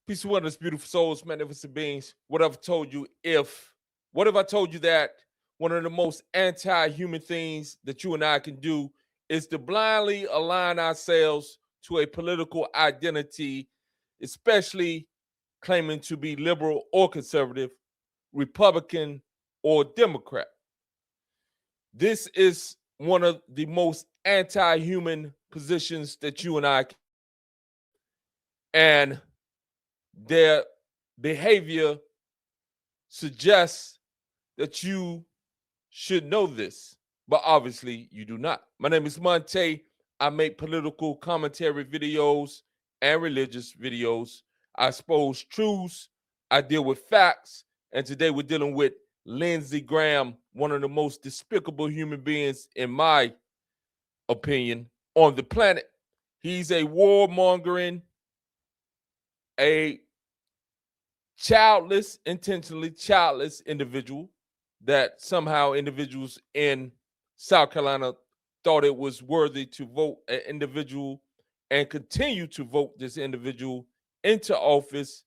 Peace and wonders, beautiful souls, magnificent beings. What have I told you that one of the most anti-human things that you and I can do is to blindly align ourselves to a political identity, especially claiming to be liberal or conservative, Republican or Democrat. This is one of the most anti-human positions that you and I can, and their behavior suggests that you should know this, but obviously you do not. My name is Monte. I make political commentary videos and religious videos. I expose truths. I deal with facts. And today we're dealing with Lindsey Graham, one of the most despicable human beings, in my opinion, on the planet. He's a warmongering, a intentionally childless individual that somehow individuals in South Carolina thought it was worthy to vote an individual and continue to vote this individual into office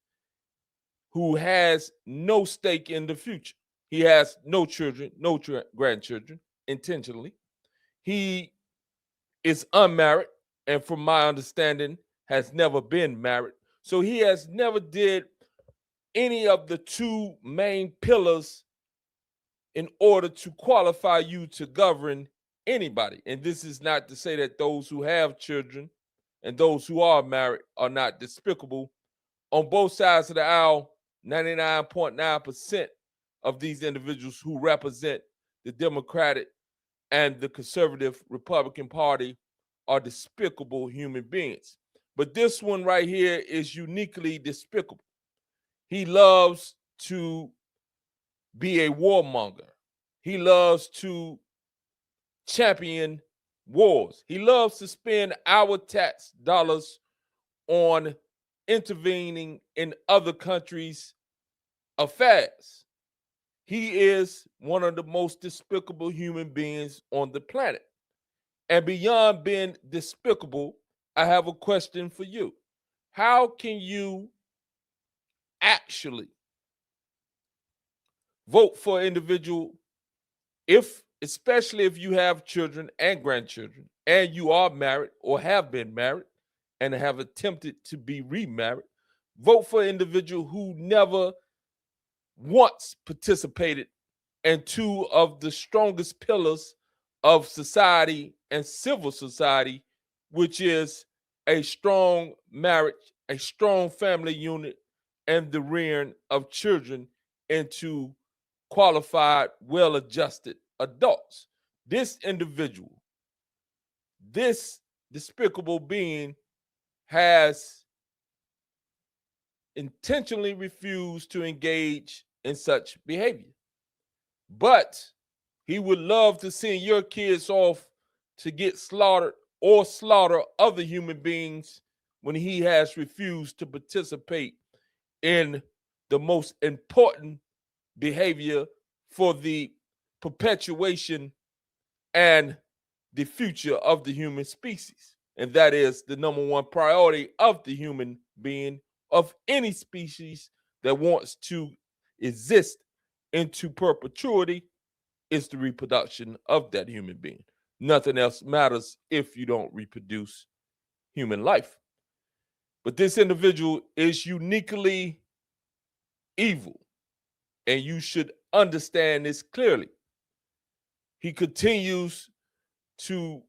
who has no stake in the future. He has no children, no grandchildren, intentionally. He is unmarried, and from my understanding, has never been married. So he has never did any of the two main pillars in order to qualify you to govern anybody. And this is not to say that those who have children and those who are married are not despicable. On both sides of the aisle, 99.9% of these individuals who represent the Democratic and the conservative Republican Party are despicable human beings. But this one right here is uniquely despicable. He loves to be a warmonger. He loves to champion wars. He loves to spend our tax dollars on intervening in other countries' affairs. He is one of the most despicable human beings on the planet. And beyond being despicable, I have a question for you. How can you actually vote for an individual especially if you have children and grandchildren and you are married or have been married and have attempted to be remarried? Vote for an individual who never once participated in two of the strongest pillars of society and civil society, which is a strong marriage, a strong family unit, and the rearing of children into qualified, well-adjusted adults. This individual, this despicable being, has intentionally refused to engage in such behavior. But he would love to send your kids off to get slaughtered or slaughter other human beings when he has refused to participate in the most important behavior for the perpetuation and the future of the human species. And that is the number one priority of the human being, of any species that wants to exist into perpetuity, is the reproduction of that human being. Nothing else matters if you don't reproduce human life. But this individual is uniquely evil, and you should understand this clearly. He continues to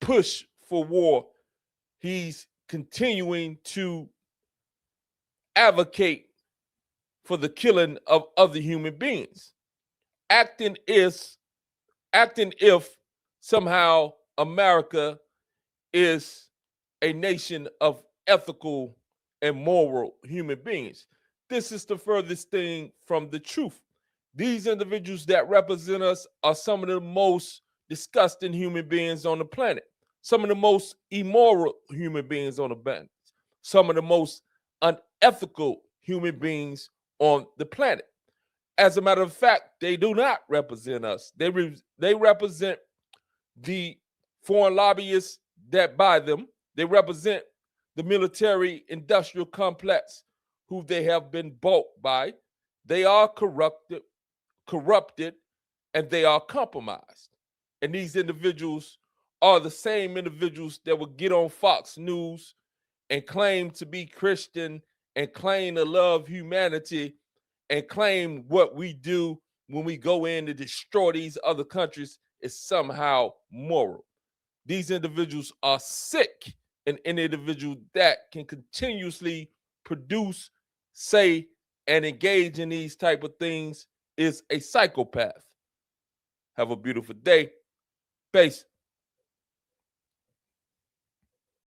push for war. He's continuing to advocate for the killing of other human beings, acting if somehow America is a nation of ethical and moral human beings. This is the furthest thing from the truth. These individuals that represent us are some of the most disgusting human beings on the planet, some of the most immoral human beings on the planet, some of the most unethical human beings on the planet. As a matter of fact, they do not represent us. They represent the foreign lobbyists that buy them. They represent the military industrial complex who they have been bought by. They are corrupted, and they are compromised. And these individuals are the same individuals that would get on Fox News and claim to be Christian and claim to love humanity and claim what we do when we go in to destroy these other countries is somehow moral. These individuals are sick, and an individual that can continuously produce, say, and engage in these type of things is a psychopath. Have a beautiful day. Peace.